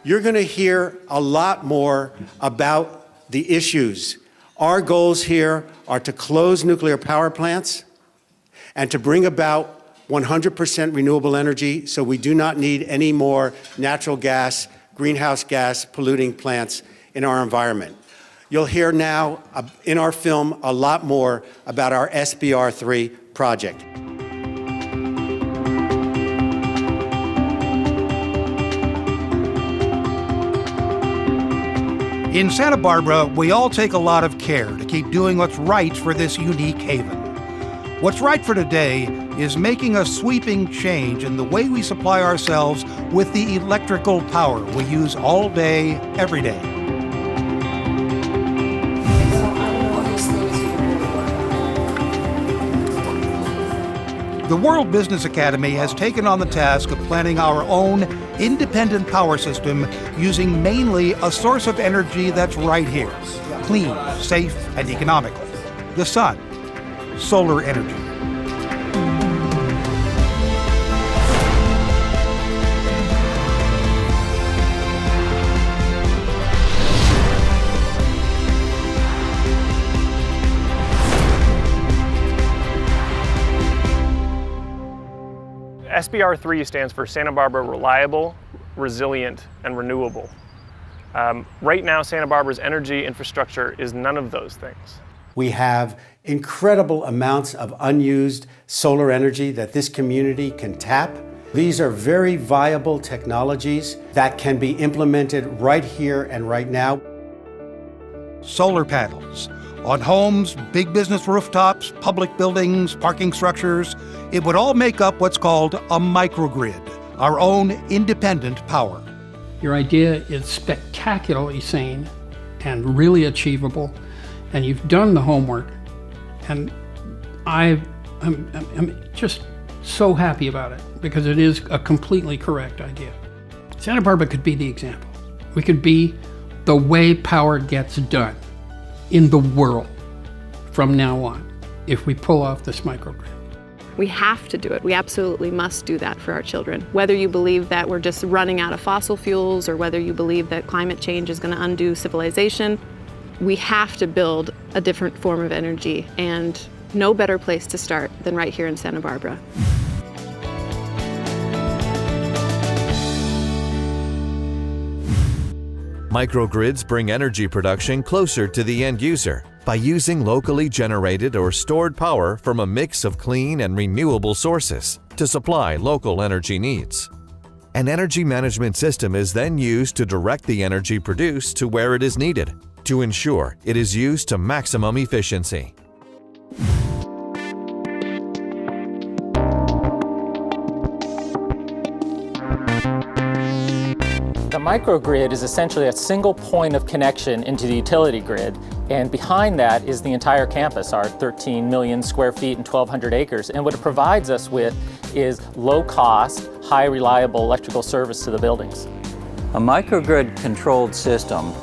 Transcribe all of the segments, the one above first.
You're going to hear a lot more about the issues. Our goals here are to close nuclear power plants and to bring about 100% renewable energy so we do not need any more natural gas, greenhouse gas polluting plants in our environment. You'll hear now in our film a lot more about our SBR3 project. In Santa Barbara, we all take a lot of care to keep doing what's right for this unique haven. What's right for today is making a sweeping change in the way we supply ourselves with the electrical power we use all day, every day. The World Business Academy has taken on the task of planning our own independent power system using mainly a source of energy that's right here, clean, safe, and economical. The sun, solar energy. SBR3 stands for Santa Barbara Reliable, Resilient, and Renewable. Right now, Santa Barbara's energy infrastructure is none of those things. We have incredible amounts of unused solar energy that this community can tap. These are very viable technologies that can be implemented right here and right now. Solar panels on homes, big business rooftops, public buildings, parking structures. It would all make up what's called a microgrid, our own independent power. Your idea is spectacularly sane and really achievable, and you've done the homework, and I'm just so happy about it because it is a completely correct idea. Santa Barbara could be the example. We could be the way power gets done in the world from now on if we pull off this microgrid. We have to do it. We absolutely must do that for our children. Whether you believe that we're just running out of fossil fuels or whether you believe that climate change is going to undo civilization, we have to build a different form of energy, and no better place to start than right here in Santa Barbara. Microgrids bring energy production closer to the end user by using locally generated or stored power from a mix of clean and renewable sources to supply local energy needs. An energy management system is then used to direct the energy produced to where it is needed to ensure it is used to maximum efficiency. The microgrid is essentially a single point of connection into the utility grid, and behind that is the entire campus, our 13 million square feet and 1,200 acres. And what it provides us with is low-cost, high-reliable electrical service to the buildings. A microgrid-controlled system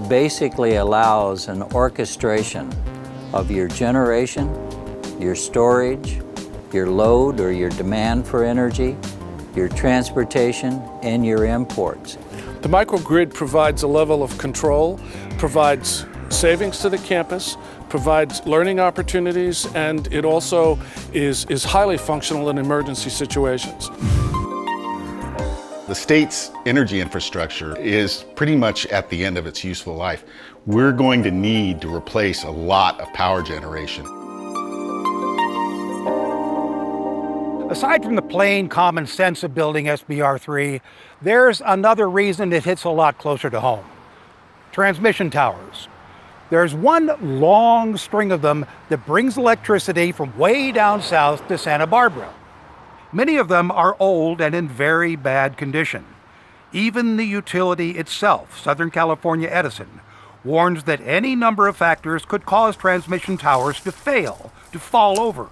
basically allows an orchestration of your generation, your storage, your load or your demand for energy, your transportation, and your imports. The microgrid provides a level of control, provides savings to the campus, provides learning opportunities, and it also is highly functional in emergency situations. The state's energy infrastructure is pretty much at the end of its useful life. We're going to need to replace a lot of power generation. Aside from the plain common sense of building SBR3, there's another reason it hits a lot closer to home. Transmission towers. There's one long string of them that brings electricity from way down south to Santa Barbara. Many of them are old and in very bad condition. Even the utility itself, Southern California Edison, warns that any number of factors could cause transmission towers to fail, to fall over.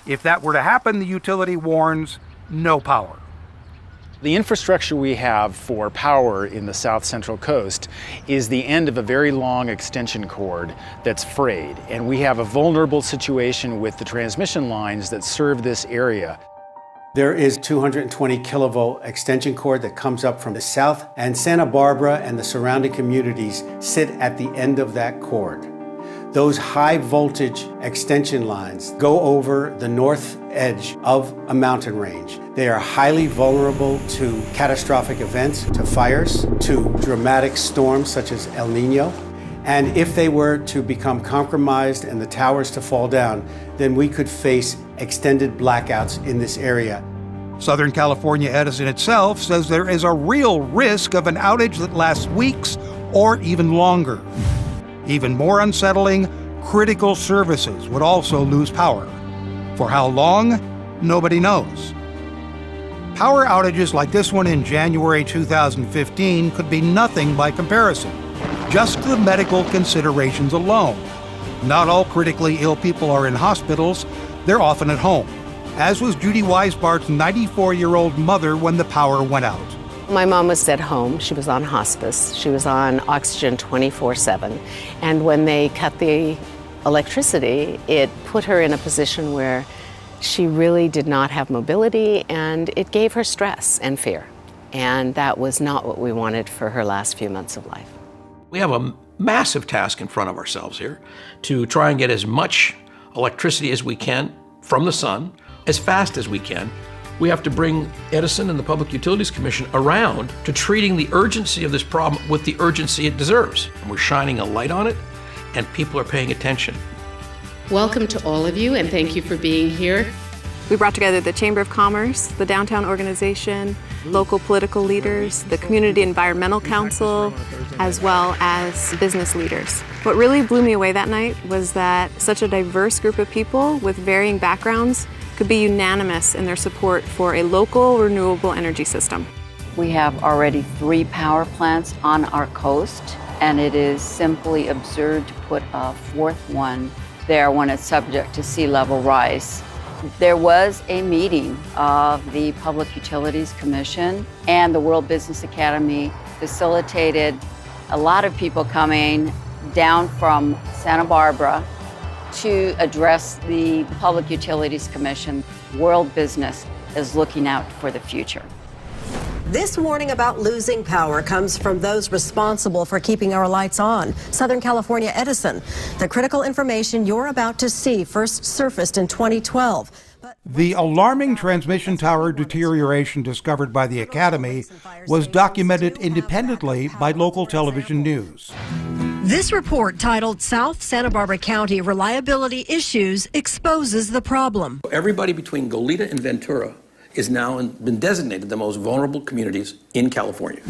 If that were to happen, the utility warns no power. The infrastructure we have for power in the South Central Coast is the end of a very long extension cord that's frayed, and we have a vulnerable situation with the transmission lines that serve this area. There is 220 kilovolt extension cord that comes up from the south, and Santa Barbara and the surrounding communities sit at the end of that cord. Those high voltage extension lines go over the north edge of a mountain range. They are highly vulnerable to catastrophic events, to fires, to dramatic storms such as El Nino. And if they were to become compromised and the towers to fall down, then we could face extended blackouts in this area. Southern California Edison itself says there is a real risk of an outage that lasts weeks or even longer. Even more unsettling, critical services would also lose power. For how long? Nobody knows. Power outages like this one in January 2015 could be nothing by comparison, just the medical considerations alone. Not all critically ill people are in hospitals, they're often at home, as was Judy Weisbart's 94-year-old mother when the power went out. My mom was at home. She was on hospice. She was on oxygen 24/7. And when they cut the electricity, it put her in a position where she really did not have mobility, and it gave her stress and fear. And that was not what we wanted for her last few months of life. We have a massive task in front of ourselves here to try and get as much electricity as we can from the sun, as fast as we can. We have to bring Edison and the Public Utilities Commission around to treating the urgency of this problem with the urgency it deserves. And we're shining a light on it, and people are paying attention. Welcome to all of you, and thank you for being here. We brought together the Chamber of Commerce, the downtown organization, local political leaders, the Community Environmental Council, as well as business leaders. What really blew me away that night was that such a diverse group of people with varying backgrounds could be unanimous in their support for a local renewable energy system. We have already 3 power plants on our coast, and it is simply absurd to put a 4th one there when it's subject to sea level rise. There was a meeting of the Public Utilities Commission, and the World Business Academy facilitated a lot of people coming down from Santa Barbara to address the Public Utilities Commission. World business is looking out for the future. This warning about losing power comes from those responsible for keeping our lights on, Southern California Edison. The critical information you're about to see first surfaced in 2012. The alarming transmission tower deterioration discovered by the Academy was documented independently by local television news. This report, titled South Santa Barbara County Reliability Issues, exposes the problem. Everybody between Goleta and Ventura is now been designated the most vulnerable communities in California.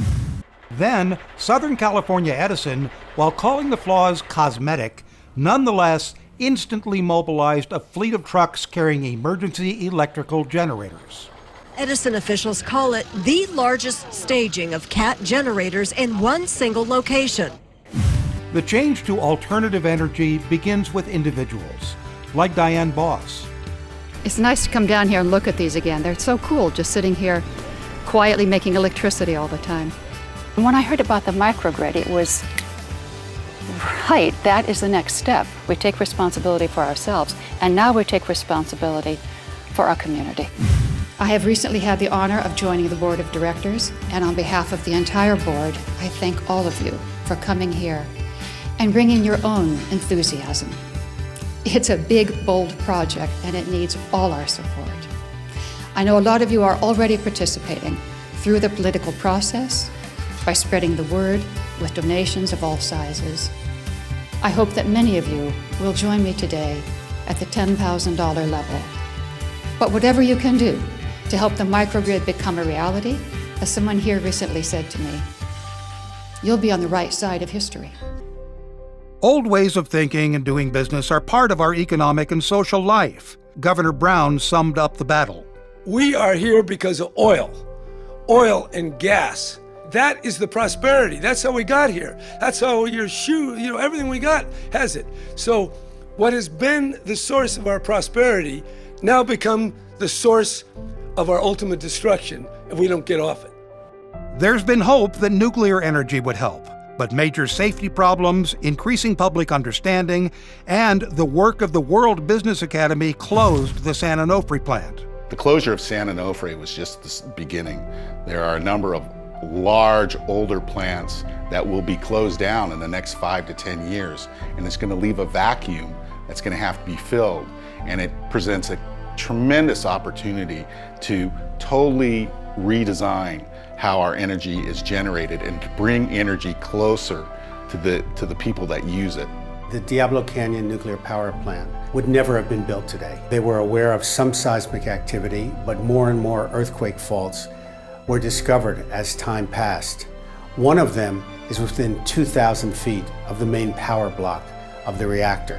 Then, Southern California Edison, while calling the flaws cosmetic, nonetheless instantly mobilized a fleet of trucks carrying emergency electrical generators. Edison officials call it the largest staging of CAT generators in one single location. The change to alternative energy begins with individuals, like Diane Boss. It's nice to come down here and look at these again. They're so cool, just sitting here quietly making electricity all the time. And when I heard about the microgrid, it was, right, that is the next step. We take responsibility for ourselves, and now we take responsibility for our community. I have recently had the honor of joining the board of directors, and on behalf of the entire board, I thank all of you for coming here and bringing your own enthusiasm. It's a big, bold project, and it needs all our support. I know a lot of you are already participating through the political process, by spreading the word with donations of all sizes. I hope that many of you will join me today at the $10,000 level. But whatever you can do to help the microgrid become a reality, as someone here recently said to me, you'll be on the right side of history. Old ways of thinking and doing business are part of our economic and social life. Governor Brown summed up the battle. We are here because of oil and gas. That is the prosperity. That's how we got here. That's how your shoe, everything we got has it. So what has been the source of our prosperity now become the source of our ultimate destruction if we don't get off it. There's been hope that nuclear energy would help, but major safety problems, increasing public understanding, and the work of the World Business Academy closed the San Onofre plant. The closure of San Onofre was just the beginning. There are a number of large, older plants that will be closed down in the next 5 to 10 years, and it's going to leave a vacuum that's going to have to be filled. And it presents a tremendous opportunity to totally redesign how our energy is generated and to bring energy closer to the people that use it. The Diablo Canyon nuclear power plant would never have been built today. They were aware of some seismic activity, but more and more earthquake faults were discovered as time passed. One of them is within 2,000 feet of the main power block of the reactor.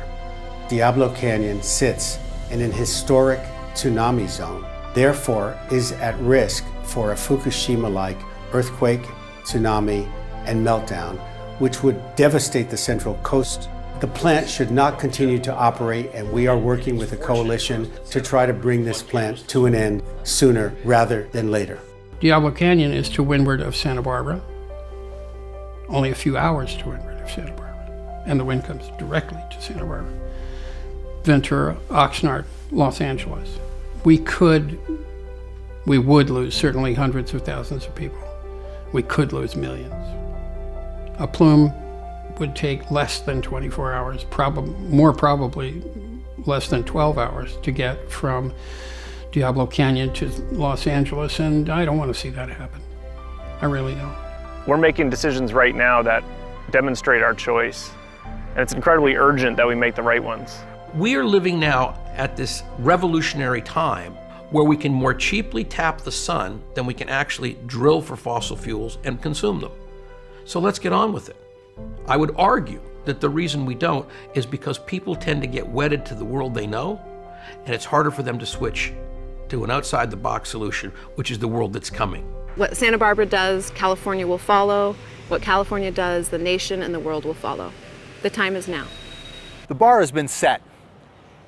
Diablo Canyon sits in an historic tsunami zone, therefore is at risk for a Fukushima-like earthquake, tsunami, and meltdown, which would devastate the Central Coast. The plant should not continue to operate, and we are working with a coalition to try to bring this plant to an end sooner rather than later. Diablo Canyon is to windward of Santa Barbara, only a few hours to windward of Santa Barbara, and the wind comes directly to Santa Barbara. Ventura, Oxnard, Los Angeles. We would lose certainly hundreds of thousands of people. We could lose millions. A plume would take less than 24 hours, more probably less than 12 hours to get from Diablo Canyon to Los Angeles, and I don't want to see that happen. I really don't. We're making decisions right now that demonstrate our choice, and it's incredibly urgent that we make the right ones. We are living now at this revolutionary time where we can more cheaply tap the sun than we can actually drill for fossil fuels and consume them. So let's get on with it. I would argue that the reason we don't is because people tend to get wedded to the world they know, and it's harder for them to switch to an outside-the-box solution, which is the world that's coming. What Santa Barbara does, California will follow. What California does, the nation and the world will follow. The time is now. The bar has been set,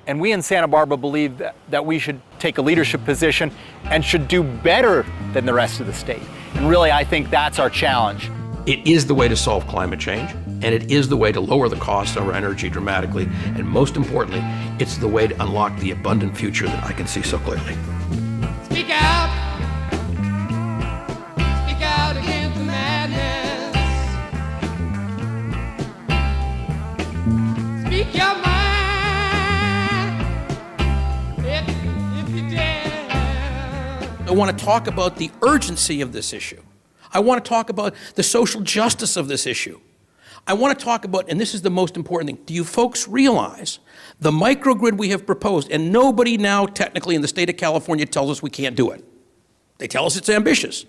and we in Santa Barbara believe that we should take a leadership position and should do better than the rest of the state. And really, I think that's our challenge. It is the way to solve climate change, and it is the way to lower the cost of our energy dramatically, and most importantly, it's the way to unlock the abundant future that I can see so clearly. Speak out! Speak out against the madness. Speak your mind, if you dare. I want to talk about the urgency of this issue. I want to talk about the social justice of this issue. I want to talk about, and this is the most important thing, do you folks realize the microgrid we have proposed, and nobody now technically in the state of California tells us we can't do it. They tell us it's ambitious,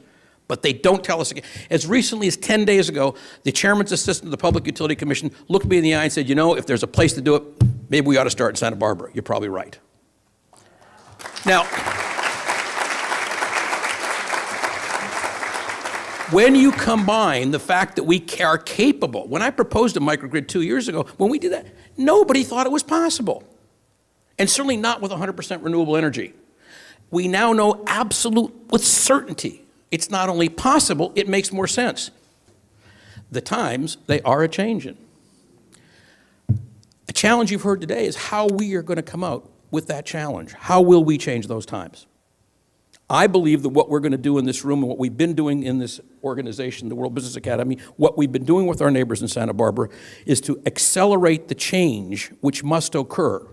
but they don't tell us again. As recently as 10 days ago, the chairman's assistant of the Public Utility Commission looked me in the eye and said, you know, if there's a place to do it, maybe we ought to start in Santa Barbara. You're probably right. Now, when you combine the fact that we are capable, when I proposed a microgrid 2 years ago, when we did that, nobody thought it was possible. And certainly not with 100% renewable energy. We now know with certainty, it's not only possible, it makes more sense. The times, they are a-changing. A challenge you've heard today is how we are going to come out with that challenge. How will we change those times? I believe that what we're going to do in this room and what we've been doing in this organization, the World Business Academy, what we've been doing with our neighbors in Santa Barbara is to accelerate the change which must occur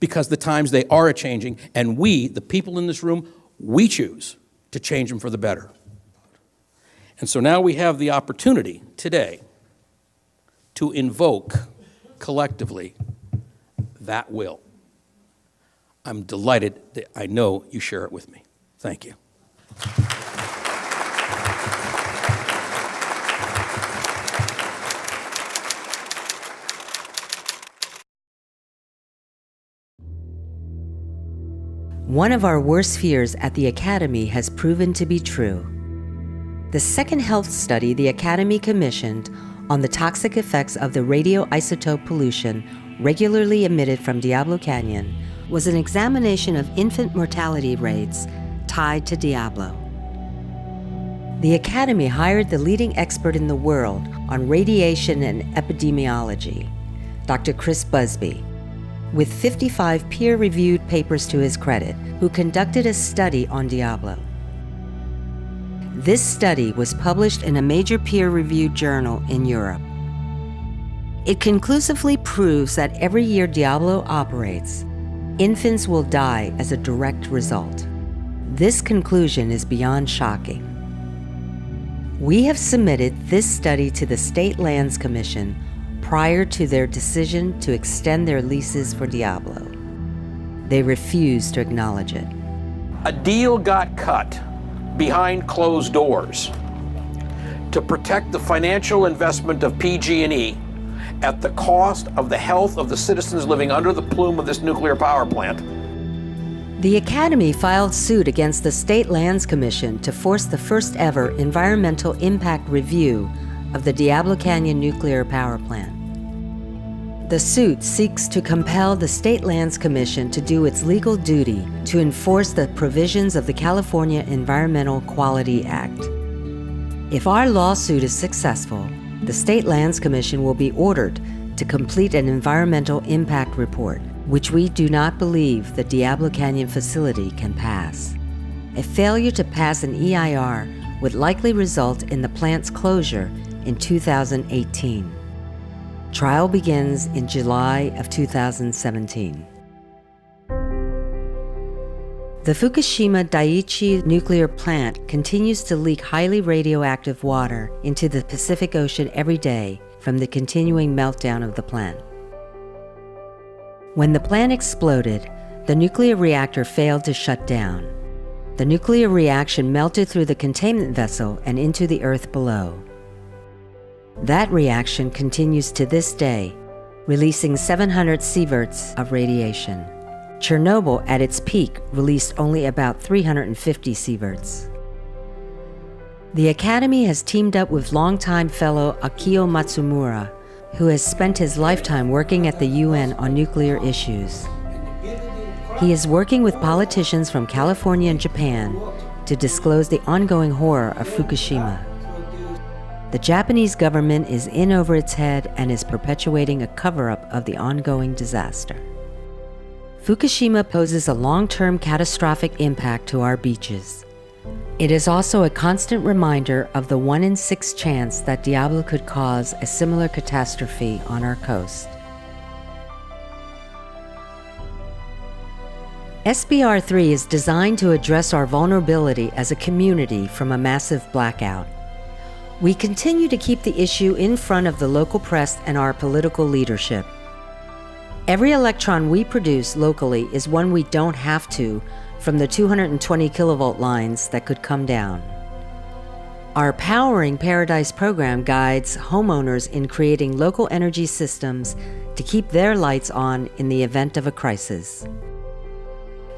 because the times they are a-changing, and we, the people in this room, we choose to change them for the better. And so now we have the opportunity today to invoke collectively that will. I'm delighted that I know you share it with me. Thank you. One of our worst fears at the Academy has proven to be true. The second health study the Academy commissioned on the toxic effects of the radioisotope pollution regularly emitted from Diablo Canyon was an examination of infant mortality rates tied to Diablo. The Academy hired the leading expert in the world on radiation and epidemiology, Dr. Chris Busby. with 55 peer-reviewed papers to his credit, who conducted a study on Diablo. This study was published in a major peer-reviewed journal in Europe. It conclusively proves that every year Diablo operates, infants will die as a direct result. This conclusion is beyond shocking. We have submitted this study to the State Lands Commission prior to their decision to extend their leases for Diablo. They refuse to acknowledge it. A deal got cut behind closed doors to protect the financial investment of PG&E at the cost of the health of the citizens living under the plume of this nuclear power plant. The Academy filed suit against the State Lands Commission to force the first ever environmental impact review of the Diablo Canyon nuclear power plant. The suit seeks to compel the State Lands Commission to do its legal duty to enforce the provisions of the California Environmental Quality Act. If our lawsuit is successful, the State Lands Commission will be ordered to complete an environmental impact report, which we do not believe the Diablo Canyon facility can pass. A failure to pass an EIR would likely result in the plant's closure in 2018. Trial begins in July of 2017. The Fukushima Daiichi nuclear plant continues to leak highly radioactive water into the Pacific Ocean every day from the continuing meltdown of the plant. When the plant exploded, the nuclear reactor failed to shut down. The nuclear reaction melted through the containment vessel and into the earth below. That reaction continues to this day, releasing 700 sieverts of radiation. Chernobyl, at its peak, released only about 350 sieverts. The Academy has teamed up with longtime fellow Akio Matsumura, who has spent his lifetime working at the UN on nuclear issues. He is working with politicians from California and Japan to disclose the ongoing horror of Fukushima. The Japanese government is in over its head and is perpetuating a cover-up of the ongoing disaster. Fukushima poses a long-term catastrophic impact to our beaches. It is also a constant reminder of the 1 in 6 chance that Diablo could cause a similar catastrophe on our coast. SBR3 is designed to address our vulnerability as a community from a massive blackout. We continue to keep the issue in front of the local press and our political leadership. Every electron we produce locally is one we don't have to from the 220 kilovolt lines that could come down. Our Powering Paradise program guides homeowners in creating local energy systems to keep their lights on in the event of a crisis.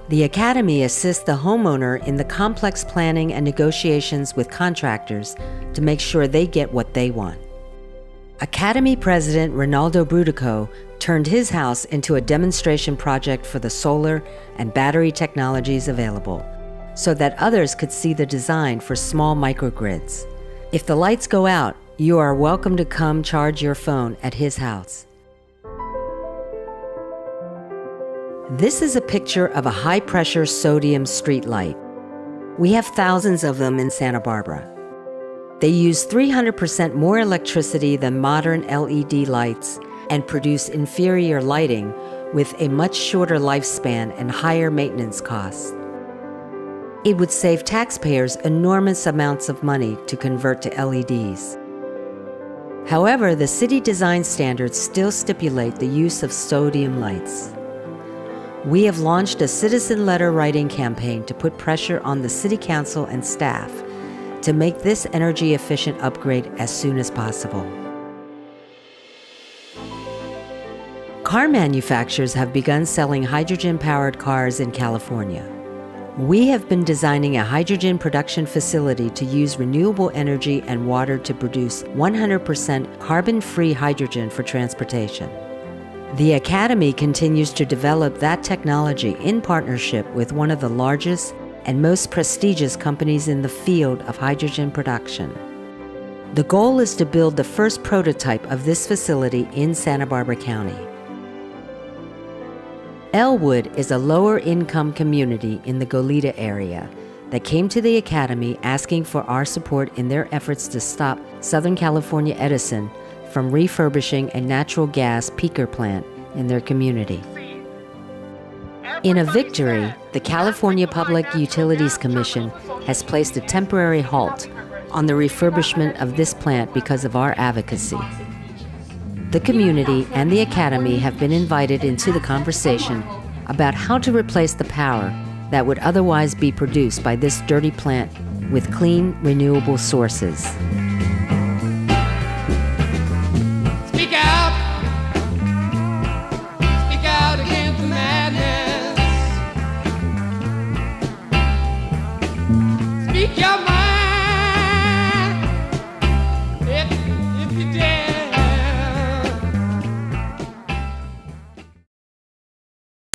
The Academy assists the homeowner in the complex planning and negotiations with contractors to make sure they get what they want. Academy President Ronaldo Brudico turned his house into a demonstration project for the solar and battery technologies available, so that others could see the design for small microgrids. If the lights go out, you are welcome to come charge your phone at his house. This is a picture of a high-pressure sodium streetlight. We have thousands of them in Santa Barbara. They use 300% more electricity than modern LED lights and produce inferior lighting with a much shorter lifespan and higher maintenance costs. It would save taxpayers enormous amounts of money to convert to LEDs. However, the city design standards still stipulate the use of sodium lights. We have launched a citizen letter writing campaign to put pressure on the City Council and staff to make this energy-efficient upgrade as soon as possible. Car manufacturers have begun selling hydrogen-powered cars in California. We have been designing a hydrogen production facility to use renewable energy and water to produce 100% carbon-free hydrogen for transportation. The Academy continues to develop that technology in partnership with one of the largest and most prestigious companies in the field of hydrogen production. The goal is to build the first prototype of this facility in Santa Barbara County. Elwood is a lower-income community in the Goleta area that came to the Academy asking for our support in their efforts to stop Southern California Edison from refurbishing a natural gas peaker plant in their community. In a victory, the California Public Utilities Commission has placed a temporary halt on the refurbishment of this plant because of our advocacy. The community and the Academy have been invited into the conversation about how to replace the power that would otherwise be produced by this dirty plant with clean, renewable sources.